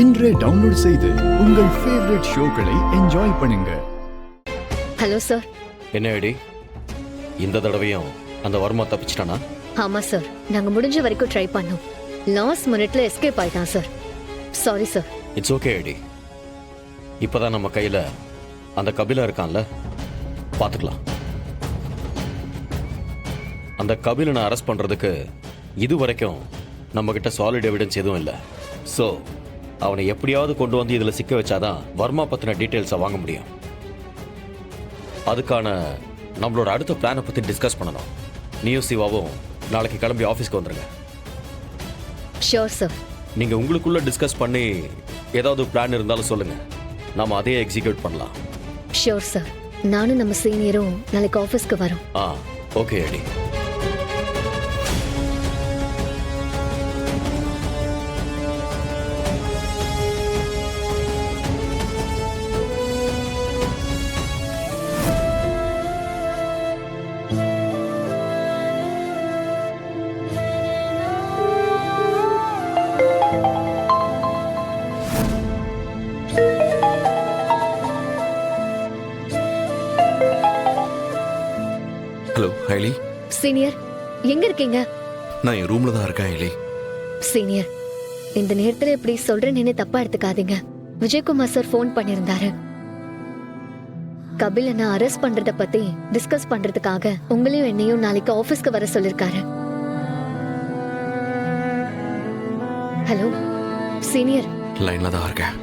இன்றே டவுன்லோட் செய்து உங்கள் ஃபேவரட் ஷோக்களை என்ஜாய் பண்ணுங்க. Hello sir. என்ன ஐடி, இந்த தடவையும் அந்த வர்மா தப்பிச்சிட்டானா? ஆமா சார், நாங்க முடிஞ்ச வரைக்கும் ட்ரை பண்ணோம். லாஸ்ட் மினிட்ல எஸ்கேப் ஆயிட்டான் sir. Sorry sir. It's okay ஐடி. இப்பதான் நம்ம கையில அந்த கபிலா இருக்கான்ல, பாத்துக்கலாம். அந்த கபிலனை அரெஸ்ட் பண்றதுக்கு இது வரைக்கும் நம்ம கிட்ட சாலிட் எவிடன்ஸ் எதுவும் இல்லை. ஸோ அவனை எப்படியாவது கொண்டு வந்து இதில் சிக்க வச்சாதான் வர்மா பற்றின டீட்டெயில்ஸை வாங்க முடியும். அதுக்கான நம்மளோட அடுத்த பிளானை பற்றி டிஸ்கஸ் பண்ணணும். நீயும் சிவாவும் நாளைக்கு கிளம்பி ஆஃபீஸ்க்கு வந்துருங்க. Sure sir. நீங்கள் உங்களுக்குள்ள டிஸ்கஸ் பண்ணி ஏதாவது பிளான் இருந்தாலும் சொல்லுங்கள், நம்ம அதையே எக்ஸிக்யூட் பண்ணலாம். Sure sir. நானும் நம்ம சீனியரும் நாளைக்கு ஆஃபீஸ்க்கு வரோம். ஓகே ஐடி. ஹலோ ஹைலி. சீனியர், எங்க இருக்கீங்க? நான் என் ரூம்ல தான் இருக்கேன் ஹைலி. சீனியர், இந்த நேரத்துல இப்படி சொல்றேன்னு தப்பா எடுத்துக்காதீங்க. விஜயகுமார் சார் ஃபோன் பண்ணிருந்தாரு. கபிலனை அரெஸ்ட் பண்றத பத்தி டிஸ்கஸ் பண்றதுக்காக உங்களையும் என்னையும் நாளைக்கு ஆபீஸ்க்கு வர சொல்லிருக்காரு. Hello senior. லைன்ல தான் இருக்கேன்.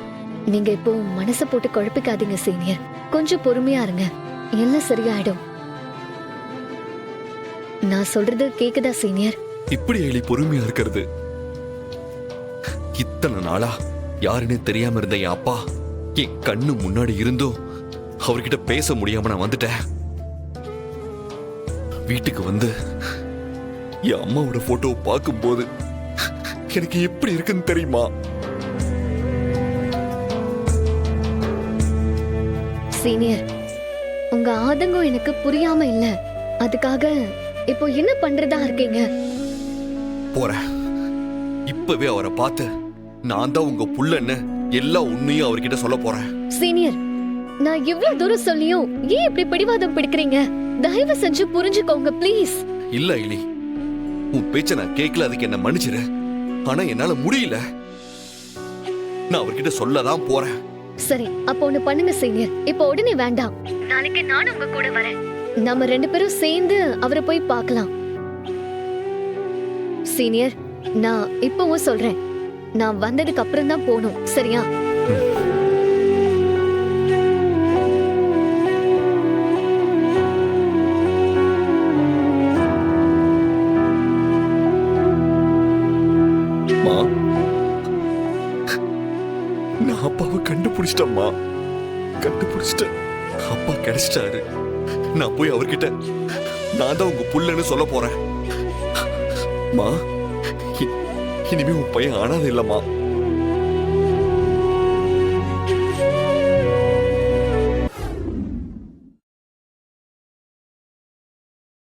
நீங்க இப்போ மனசை போட்டு குழப்பிக்காதீங்க சீனியர். கொஞ்சம் பொறுமையா இருங்க, எல்லாம் சரியாயிடும். நான் சொல்றது கேக்குதா சீனியர்? இப்படி ஹைலி பொறுமையா இருக்கிறது? இத்தனை நாளா யாருன்னு தெரியாம இருந்த என் அப்பா என் கண்ணு முன்னாடி இருந்தோம் அவர்கிட்ட பேச முடியாம நான் வந்துட்டேன். வீட்டுக்கு வந்து என் அம்மாவோட போட்டோ பார்க்கும் போது எனக்கு எப்படி இருக்குன்னு தெரியுமா? சீனியர், உங்க ஆதங்கம் எனக்கு புரியாம இல்ல. அதுக்காக இப்போ என்ன பண்றதா இருக்கீங்க? போறேன். இப்பவே அவரை பார்த்து நான் தான் உங்க புள்ளன்னு எல்லா உண்மையும் அவர்கிட்ட சொல்ல போறேன். சீனியர், நான் இவ்ளோ தூரம் சொல்லியும் ஏன் இப்படி பிடிவாதம் பிடிக்கிறீங்க? தயவு செஞ்சு புரிஞ்சுக்கோங்க ப்ளீஸ். இல்ல இலி, உன் பேச்ச நான் கேட்கல, அதுக்கு என்ன மன்னிச்சிரு. ஆனா என்னால முடியல. நான் அவர்கிட்ட சொல்லதான் போறேன். சரி, அப்போ ஒண்ணு பண்ணுங்க சீனியர். இப்போ உடனே வேண்டாம். நாளைக்கு நானும் உங்க கூட வரேன். நம்ம ரெண்டு பேரும் சேர்ந்து அவரை போய் பார்க்கலாம். சீனியர், நான் இப்பவும் சொல்றேன், நான் வந்ததுக்கு அப்புறம் தான் போகணும், சரியா? நான் அப்பாவை கண்டுபிடிச்சிட்டம்மா. கண்டுபிடிச்சிட்டேன். அப்பா கிடைச்சிட்டாரு. நான் போய் அவர்கிட்ட நான் தான் உங்க புள்ளன்னு சொல்ல போறேன். இனிமே உன் பையன் ஆனாது இல்லம்மா.